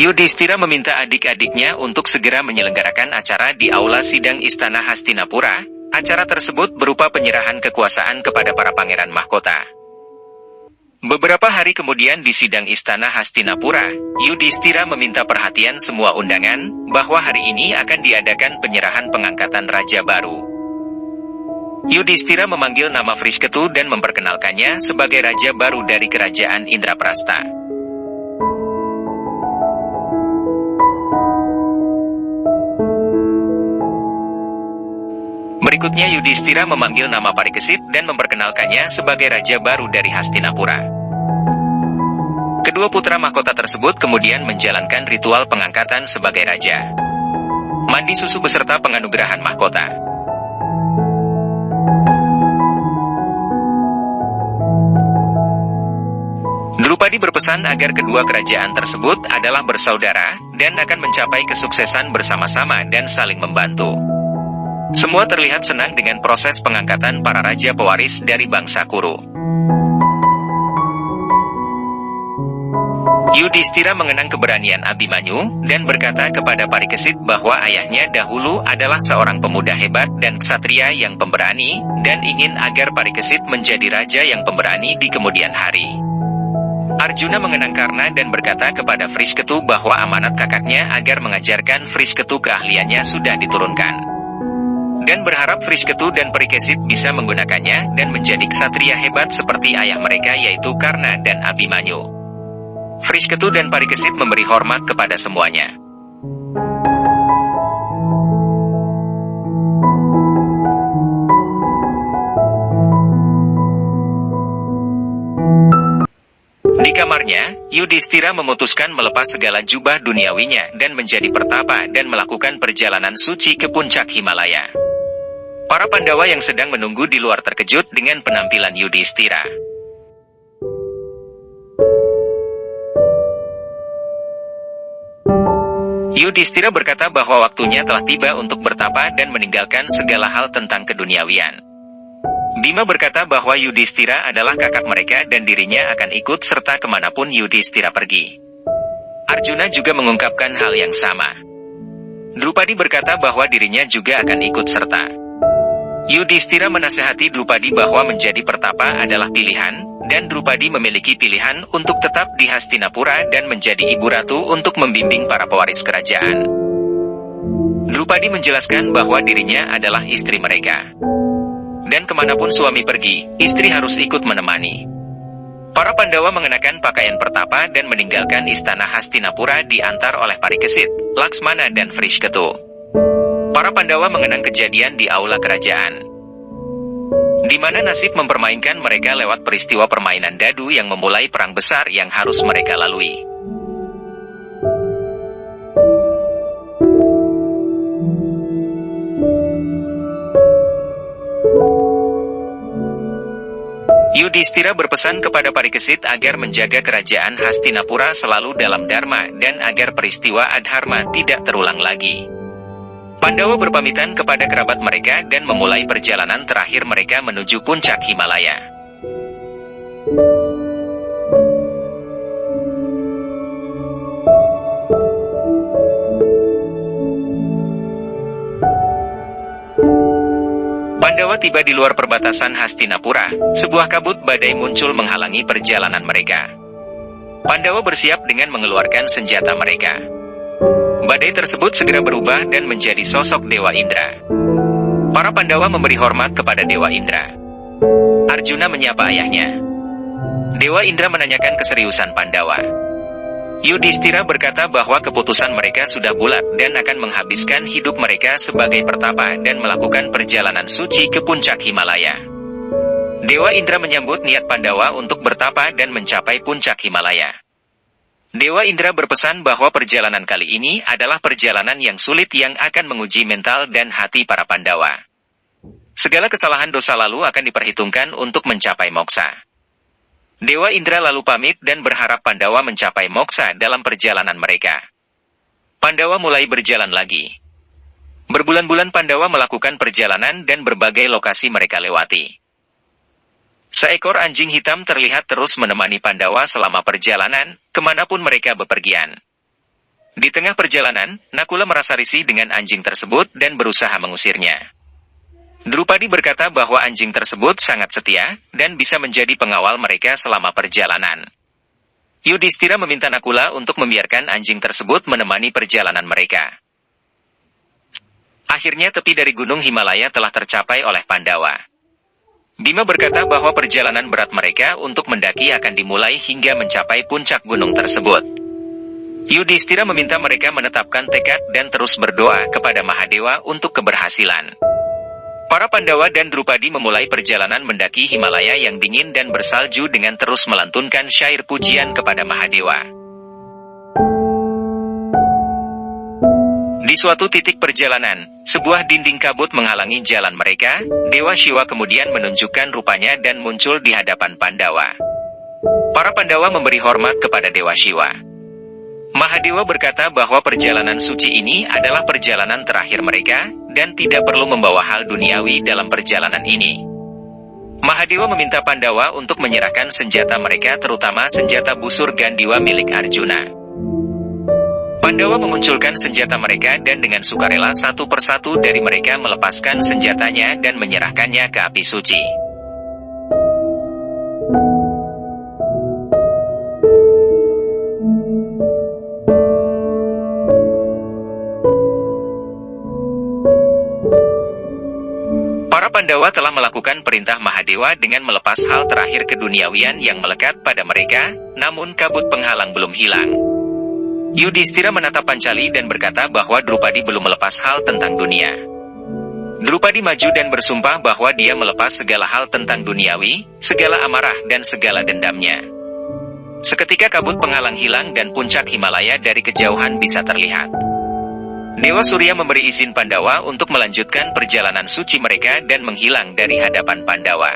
Yudhistira meminta adik-adiknya untuk segera menyelenggarakan acara di aula sidang Istana Hastinapura. Acara tersebut berupa penyerahan kekuasaan kepada para pangeran mahkota. Beberapa hari kemudian di sidang Istana Hastinapura, Yudhistira meminta perhatian semua undangan, bahwa hari ini akan diadakan penyerahan pengangkatan raja baru. Yudhistira memanggil nama Vrishketu dan memperkenalkannya sebagai raja baru dari kerajaan Indraprastha. Berikutnya Yudhistira memanggil nama Parikesit dan memperkenalkannya sebagai raja baru dari Hastinapura. Kedua putra mahkota tersebut kemudian menjalankan ritual pengangkatan sebagai raja. Mandi susu beserta penganugerahan mahkota. Drupadi berpesan agar kedua kerajaan tersebut adalah bersaudara dan akan mencapai kesuksesan bersama-sama dan saling membantu. Semua terlihat senang dengan proses pengangkatan para raja pewaris dari bangsa Kuru. Yudhistira mengenang keberanian Abhimanyu dan berkata kepada Parikesit bahwa ayahnya dahulu adalah seorang pemuda hebat dan ksatria yang pemberani, dan ingin agar Parikesit menjadi raja yang pemberani di kemudian hari. Arjuna mengenang Karna dan berkata kepada Vrishketu bahwa amanat kakaknya agar mengajarkan Vrishketu keahliannya sudah diturunkan. Dan berharap Vrishketu dan Parikesit bisa menggunakannya dan menjadi ksatria hebat seperti ayah mereka yaitu Karna dan Abhimanyu. Vrishketu dan Parikesit memberi hormat kepada semuanya. Di kamarnya, Yudhistira memutuskan melepas segala jubah duniawinya dan menjadi pertapa dan melakukan perjalanan suci ke puncak Himalaya. Para Pandawa yang sedang menunggu di luar terkejut dengan penampilan Yudhistira. Yudhistira berkata bahwa waktunya telah tiba untuk bertapa dan meninggalkan segala hal tentang keduniawian. Bima berkata bahwa Yudhistira adalah kakak mereka dan dirinya akan ikut serta kemanapun Yudhistira pergi. Arjuna juga mengungkapkan hal yang sama. Drupadi berkata bahwa dirinya juga akan ikut serta. Yudhistira menasihati Drupadi bahwa menjadi pertapa adalah pilihan, dan Drupadi memiliki pilihan untuk tetap di Hastinapura dan menjadi ibu ratu untuk membimbing para pewaris kerajaan. Drupadi menjelaskan bahwa dirinya adalah istri mereka. Dan kemanapun suami pergi, istri harus ikut menemani. Para Pandawa mengenakan pakaian pertapa dan meninggalkan istana Hastinapura diantar oleh Parikesit, Laksmana dan Vrishketu. Para Pandawa mengenang kejadian di aula kerajaan, di mana nasib mempermainkan mereka lewat peristiwa permainan dadu yang memulai perang besar yang harus mereka lalui. Yudhistira berpesan kepada Parikesit agar menjaga kerajaan Hastinapura selalu dalam dharma dan agar peristiwa adharma tidak terulang lagi. Pandawa berpamitan kepada kerabat mereka dan memulai perjalanan terakhir mereka menuju puncak Himalaya. Pandawa tiba di luar perbatasan Hastinapura, sebuah kabut badai muncul menghalangi perjalanan mereka. Pandawa bersiap dengan mengeluarkan senjata mereka. Badai tersebut segera berubah dan menjadi sosok Dewa Indra. Para Pandawa memberi hormat kepada Dewa Indra. Arjuna menyapa ayahnya. Dewa Indra menanyakan keseriusan Pandawa. Yudhistira berkata bahwa keputusan mereka sudah bulat dan akan menghabiskan hidup mereka sebagai pertapa dan melakukan perjalanan suci ke puncak Himalaya. Dewa Indra menyambut niat Pandawa untuk bertapa dan mencapai puncak Himalaya. Dewa Indra berpesan bahwa perjalanan kali ini adalah perjalanan yang sulit yang akan menguji mental dan hati para Pandawa. Segala kesalahan dosa lalu akan diperhitungkan untuk mencapai moksa. Dewa Indra lalu pamit dan berharap Pandawa mencapai moksa dalam perjalanan mereka. Pandawa mulai berjalan lagi. Berbulan-bulan Pandawa melakukan perjalanan dan berbagai lokasi mereka lewati. Seekor anjing hitam terlihat terus menemani Pandawa selama perjalanan, kemanapun mereka bepergian. Di tengah perjalanan, Nakula merasa risih dengan anjing tersebut dan berusaha mengusirnya. Drupadi berkata bahwa anjing tersebut sangat setia dan bisa menjadi pengawal mereka selama perjalanan. Yudhishthira meminta Nakula untuk membiarkan anjing tersebut menemani perjalanan mereka. Akhirnya tepi dari Gunung Himalaya telah tercapai oleh Pandawa. Bima berkata bahwa perjalanan berat mereka untuk mendaki akan dimulai hingga mencapai puncak gunung tersebut. Yudhishthira meminta mereka menetapkan tekad dan terus berdoa kepada Mahadewa untuk keberhasilan. Para Pandawa dan Drupadi memulai perjalanan mendaki Himalaya yang dingin dan bersalju dengan terus melantunkan syair pujian kepada Mahadewa. Di suatu titik perjalanan, sebuah dinding kabut menghalangi jalan mereka. Dewa Shiva kemudian menunjukkan rupanya dan muncul di hadapan Pandawa. Para Pandawa memberi hormat kepada Dewa Shiva. Mahadewa berkata bahwa perjalanan suci ini adalah perjalanan terakhir mereka, dan tidak perlu membawa hal duniawi dalam perjalanan ini. Mahadewa meminta Pandawa untuk menyerahkan senjata mereka, terutama senjata busur Gandiwa milik Arjuna. Pandawa memunculkan senjata mereka dan dengan sukarela satu persatu dari mereka melepaskan senjatanya dan menyerahkannya ke api suci. Para Pandawa telah melakukan perintah Mahadewa dengan melepas hal terakhir keduniawian yang melekat pada mereka, namun kabut penghalang belum hilang. Yudhishthira menatap Pancali dan berkata bahwa Drupadi belum melepas hal tentang dunia. Drupadi maju dan bersumpah bahwa dia melepas segala hal tentang duniawi, segala amarah dan segala dendamnya. Seketika kabut penghalang hilang dan puncak Himalaya dari kejauhan bisa terlihat. Dewa Surya memberi izin Pandawa untuk melanjutkan perjalanan suci mereka dan menghilang dari hadapan Pandawa.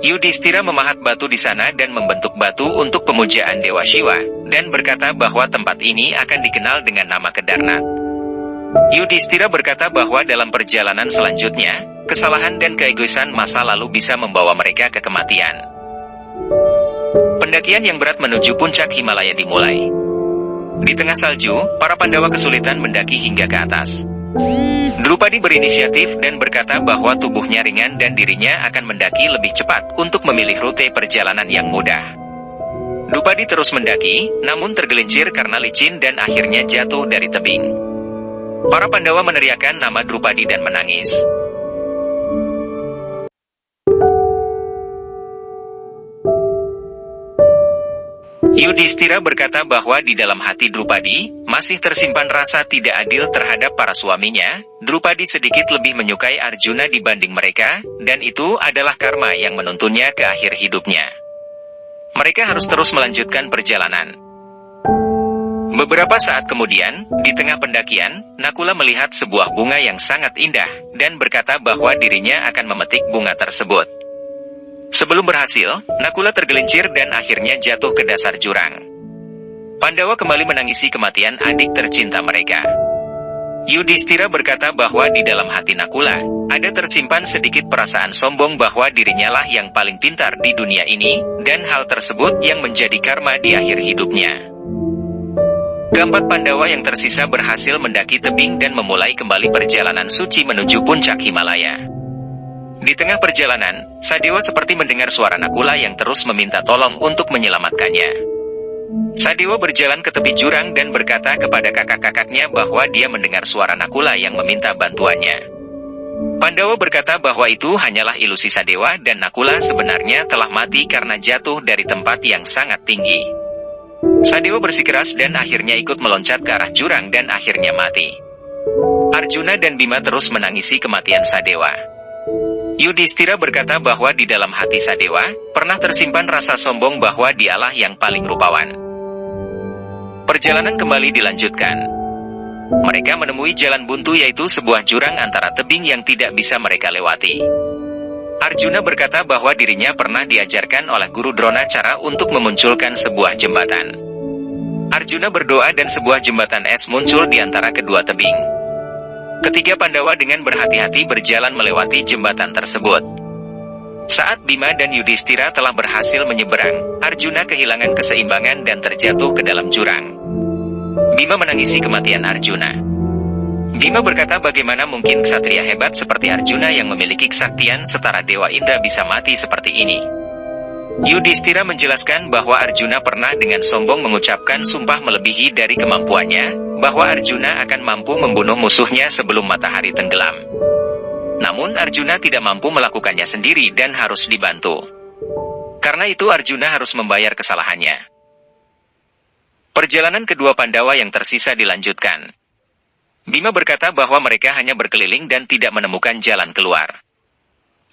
Yudhishthira memahat batu di sana dan membentuk batu untuk pemujaan Dewa Shiva, dan berkata bahwa tempat ini akan dikenal dengan nama Kedarnath. Yudhishthira berkata bahwa dalam perjalanan selanjutnya, kesalahan dan keegoisan masa lalu bisa membawa mereka ke kematian. Pendakian yang berat menuju puncak Himalaya dimulai. Di tengah salju, para Pandawa kesulitan mendaki hingga ke atas. Drupadi berinisiatif dan berkata bahwa tubuhnya ringan dan dirinya akan mendaki lebih cepat untuk memilih rute perjalanan yang mudah. Drupadi terus mendaki, namun tergelincir karena licin dan akhirnya jatuh dari tebing. Para Pandawa meneriakkan nama Drupadi dan menangis. Yudhishthira berkata bahwa di dalam hati Drupadi masih tersimpan rasa tidak adil terhadap para suaminya. Drupadi sedikit lebih menyukai Arjuna dibanding mereka, dan itu adalah karma yang menuntunnya ke akhir hidupnya. Mereka harus terus melanjutkan perjalanan. Beberapa saat kemudian, di tengah pendakian, Nakula melihat sebuah bunga yang sangat indah, dan berkata bahwa dirinya akan memetik bunga tersebut. Sebelum berhasil, Nakula tergelincir dan akhirnya jatuh ke dasar jurang. Pandawa kembali menangisi kematian adik tercinta mereka. Yudhishthira berkata bahwa di dalam hati Nakula, ada tersimpan sedikit perasaan sombong bahwa dirinya lah yang paling pintar di dunia ini, dan hal tersebut yang menjadi karma di akhir hidupnya. Keempat Pandawa yang tersisa berhasil mendaki tebing dan memulai kembali perjalanan suci menuju puncak Himalaya. Di tengah perjalanan, Sadewa seperti mendengar suara Nakula yang terus meminta tolong untuk menyelamatkannya. Sadewa berjalan ke tepi jurang dan berkata kepada kakak-kakaknya bahwa dia mendengar suara Nakula yang meminta bantuannya. Pandawa berkata bahwa itu hanyalah ilusi Sadewa dan Nakula sebenarnya telah mati karena jatuh dari tempat yang sangat tinggi. Sadewa bersikeras dan akhirnya ikut meloncat ke arah jurang dan akhirnya mati. Arjuna dan Bima terus menangisi kematian Sadewa. Yudhishthira berkata bahwa di dalam hati Sadewa pernah tersimpan rasa sombong bahwa dialah yang paling rupawan. Perjalanan kembali dilanjutkan. Mereka menemui jalan buntu, yaitu sebuah jurang antara tebing yang tidak bisa mereka lewati. Arjuna berkata bahwa dirinya pernah diajarkan oleh Guru Drona cara untuk memunculkan sebuah jembatan. Arjuna berdoa dan sebuah jembatan es muncul di antara kedua tebing. Ketiga Pandawa dengan berhati-hati berjalan melewati jembatan tersebut. Saat Bima dan Yudhishthira telah berhasil menyeberang, Arjuna kehilangan keseimbangan dan terjatuh ke dalam jurang. Bima menangisi kematian Arjuna. Bima berkata bagaimana mungkin ksatria hebat seperti Arjuna yang memiliki kesaktian setara Dewa Indra bisa mati seperti ini. Yudhistira menjelaskan bahwa Arjuna pernah dengan sombong mengucapkan sumpah melebihi dari kemampuannya, bahwa Arjuna akan mampu membunuh musuhnya sebelum matahari tenggelam. Namun Arjuna tidak mampu melakukannya sendiri dan harus dibantu. Karena itu Arjuna harus membayar kesalahannya. Perjalanan kedua Pandawa yang tersisa dilanjutkan. Bima berkata bahwa mereka hanya berkeliling dan tidak menemukan jalan keluar.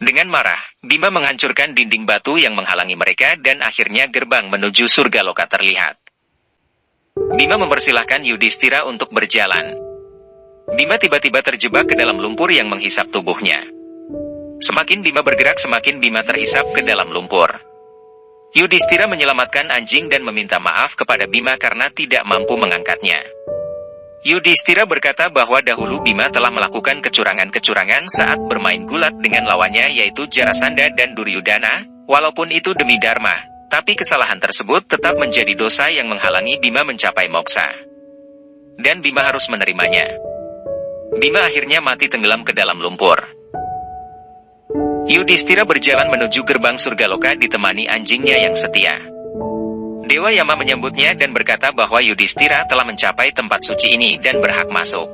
Dengan marah, Bima menghancurkan dinding batu yang menghalangi mereka dan akhirnya gerbang menuju Surgaloka terlihat. Bima mempersilahkan Yudhistira untuk berjalan. Bima tiba-tiba terjebak ke dalam lumpur yang menghisap tubuhnya. Semakin Bima bergerak, semakin Bima terhisap ke dalam lumpur. Yudhistira menyelamatkan anjing dan meminta maaf kepada Bima karena tidak mampu mengangkatnya. Yudhistira berkata bahwa dahulu Bima telah melakukan kecurangan-kecurangan saat bermain gulat dengan lawannya yaitu Jarasandha dan Duryudana, walaupun itu demi Dharma, tapi kesalahan tersebut tetap menjadi dosa yang menghalangi Bima mencapai moksa. Dan Bima harus menerimanya. Bima akhirnya mati tenggelam ke dalam lumpur. Yudhistira berjalan menuju gerbang Surgaloka ditemani anjingnya yang setia. Dewa Yama menyambutnya dan berkata bahwa Yudhistira telah mencapai tempat suci ini dan berhak masuk.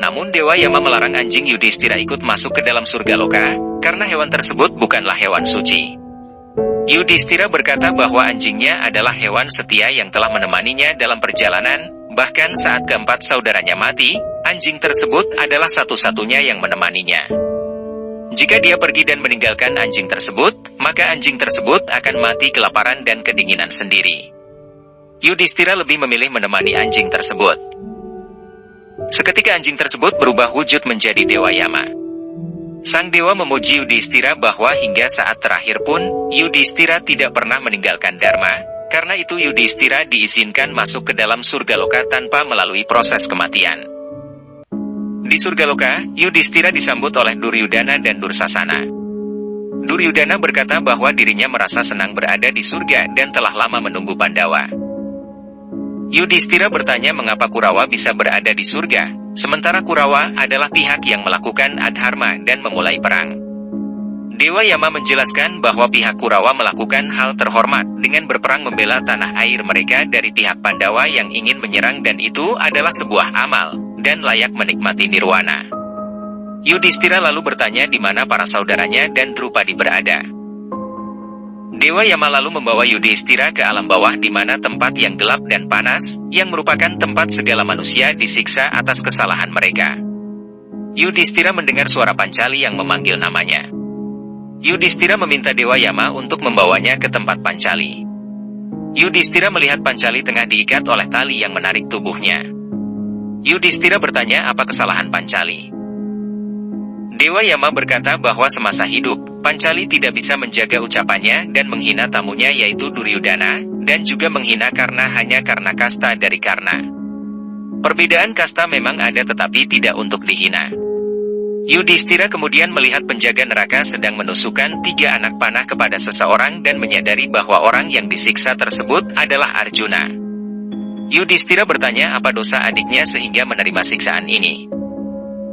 Namun Dewa Yama melarang anjing Yudhistira ikut masuk ke dalam Surgaloka, karena hewan tersebut bukanlah hewan suci. Yudhistira berkata bahwa anjingnya adalah hewan setia yang telah menemaninya dalam perjalanan, bahkan saat keempat saudaranya mati, anjing tersebut adalah satu-satunya yang menemaninya. Jika dia pergi dan meninggalkan anjing tersebut, maka anjing tersebut akan mati kelaparan dan kedinginan sendiri. Yudhistira lebih memilih menemani anjing tersebut. Seketika anjing tersebut berubah wujud menjadi Dewa Yama. Sang dewa memuji Yudhistira bahwa hingga saat terakhir pun, Yudhistira tidak pernah meninggalkan Dharma, karena itu Yudhistira diizinkan masuk ke dalam Surgaloka tanpa melalui proses kematian. Di Surgaloka, Yudhistira disambut oleh Duryudana dan Dursasana. Duryudana berkata bahwa dirinya merasa senang berada di surga dan telah lama menunggu Pandawa. Yudhistira bertanya mengapa Kurawa bisa berada di surga, sementara Kurawa adalah pihak yang melakukan adharma dan memulai perang. Dewa Yama menjelaskan bahwa pihak Kurawa melakukan hal terhormat dengan berperang membela tanah air mereka dari pihak Pandawa yang ingin menyerang dan itu adalah sebuah amal dan layak menikmati nirwana. Yudhistira lalu bertanya di mana para saudaranya dan Drupadi berada. Dewa Yama lalu membawa Yudhistira ke alam bawah di mana tempat yang gelap dan panas, yang merupakan tempat segala manusia disiksa atas kesalahan mereka. Yudhistira mendengar suara Pancali yang memanggil namanya. Yudhistira meminta Dewa Yama untuk membawanya ke tempat Pancali. Yudhistira melihat Pancali tengah diikat oleh tali yang menarik tubuhnya. Yudhistira bertanya apa kesalahan Pancali. Dewa Yama berkata bahwa semasa hidup, Pancali tidak bisa menjaga ucapannya dan menghina tamunya yaitu Duryudana, dan juga menghina hanya karena kasta dari Karna. Perbedaan kasta memang ada tetapi tidak untuk dihina. Yudhistira kemudian melihat penjaga neraka sedang menusukkan 3 anak panah kepada seseorang dan menyadari bahwa orang yang disiksa tersebut adalah Arjuna. Yudhistira bertanya apa dosa adiknya sehingga menerima siksaan ini.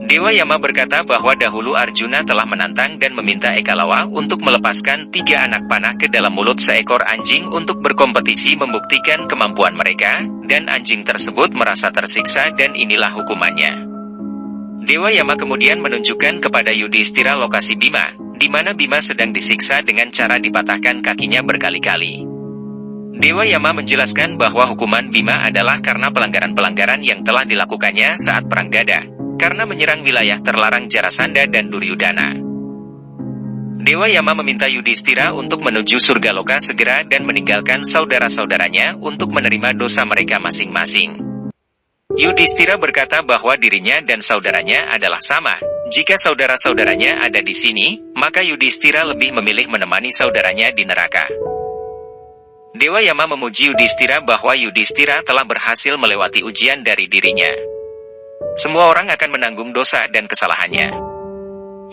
Dewa Yama berkata bahwa dahulu Arjuna telah menantang dan meminta Ekalawa untuk melepaskan 3 anak panah ke dalam mulut seekor anjing untuk berkompetisi membuktikan kemampuan mereka, dan anjing tersebut merasa tersiksa dan inilah hukumannya. Dewa Yama kemudian menunjukkan kepada Yudhistira lokasi Bima, di mana Bima sedang disiksa dengan cara dipatahkan kakinya berkali-kali. Dewa Yama menjelaskan bahwa hukuman Bima adalah karena pelanggaran-pelanggaran yang telah dilakukannya saat Perang Dada, karena menyerang wilayah terlarang Jarasandha dan Duryudana. Dewa Yama meminta Yudhistira untuk menuju Surgaloka segera dan meninggalkan saudara-saudaranya untuk menerima dosa mereka masing-masing. Yudhistira berkata bahwa dirinya dan saudaranya adalah sama. Jika saudara-saudaranya ada di sini, maka Yudhistira lebih memilih menemani saudaranya di neraka. Dewa Yama memuji Yudhistira bahwa Yudhistira telah berhasil melewati ujian dari dirinya. Semua orang akan menanggung dosa dan kesalahannya.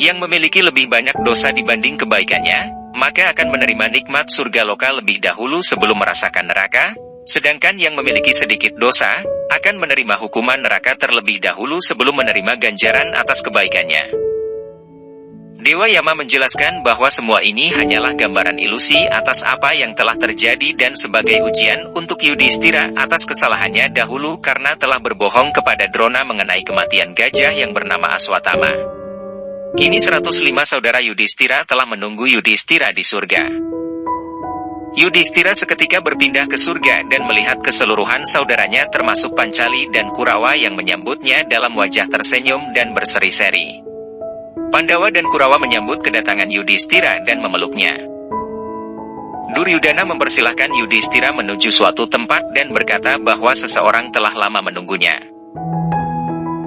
Yang memiliki lebih banyak dosa dibanding kebaikannya, maka akan menerima nikmat Surgaloka lebih dahulu sebelum merasakan neraka. Sedangkan yang memiliki sedikit dosa, akan menerima hukuman neraka terlebih dahulu sebelum menerima ganjaran atas kebaikannya. Dewa Yama menjelaskan bahwa semua ini hanyalah gambaran ilusi atas apa yang telah terjadi dan sebagai ujian untuk Yudhistira atas kesalahannya dahulu karena telah berbohong kepada Drona mengenai kematian gajah yang bernama Aswatthama. Kini 105 saudara Yudhistira telah menunggu Yudhistira di surga. Yudhistira seketika berpindah ke surga dan melihat keseluruhan saudaranya termasuk Pancali dan Kurawa yang menyambutnya dalam wajah tersenyum dan berseri-seri. Pandawa dan Kurawa menyambut kedatangan Yudhistira dan memeluknya. Duryudana mempersilahkan Yudhistira menuju suatu tempat dan berkata bahwa seseorang telah lama menunggunya.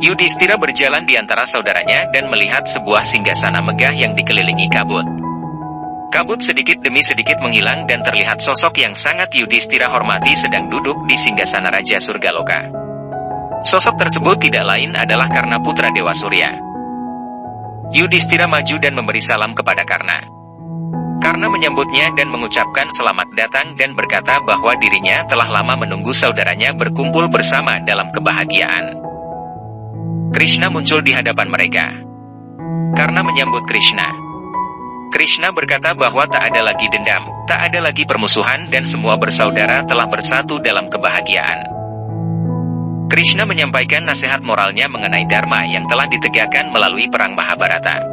Yudhistira berjalan di antara saudaranya dan melihat sebuah singgasana megah yang dikelilingi kabut. Kabut sedikit demi sedikit menghilang dan terlihat sosok yang sangat Yudhistira hormati sedang duduk di singgasana Raja Surgaloka. Sosok tersebut tidak lain adalah Karna putra Dewa Surya. Yudhistira maju dan memberi salam kepada Karna. Karna menyambutnya dan mengucapkan selamat datang dan berkata bahwa dirinya telah lama menunggu saudaranya berkumpul bersama dalam kebahagiaan. Krishna muncul di hadapan mereka. Karna menyambut Krishna. Krishna berkata bahwa tak ada lagi dendam, tak ada lagi permusuhan dan semua bersaudara telah bersatu dalam kebahagiaan. Krishna menyampaikan nasihat moralnya mengenai Dharma yang telah ditegakkan melalui Perang Mahabharata.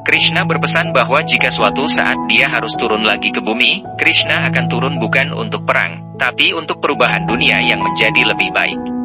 Krishna berpesan bahwa jika suatu saat dia harus turun lagi ke bumi, Krishna akan turun bukan untuk perang, tapi untuk perubahan dunia yang menjadi lebih baik.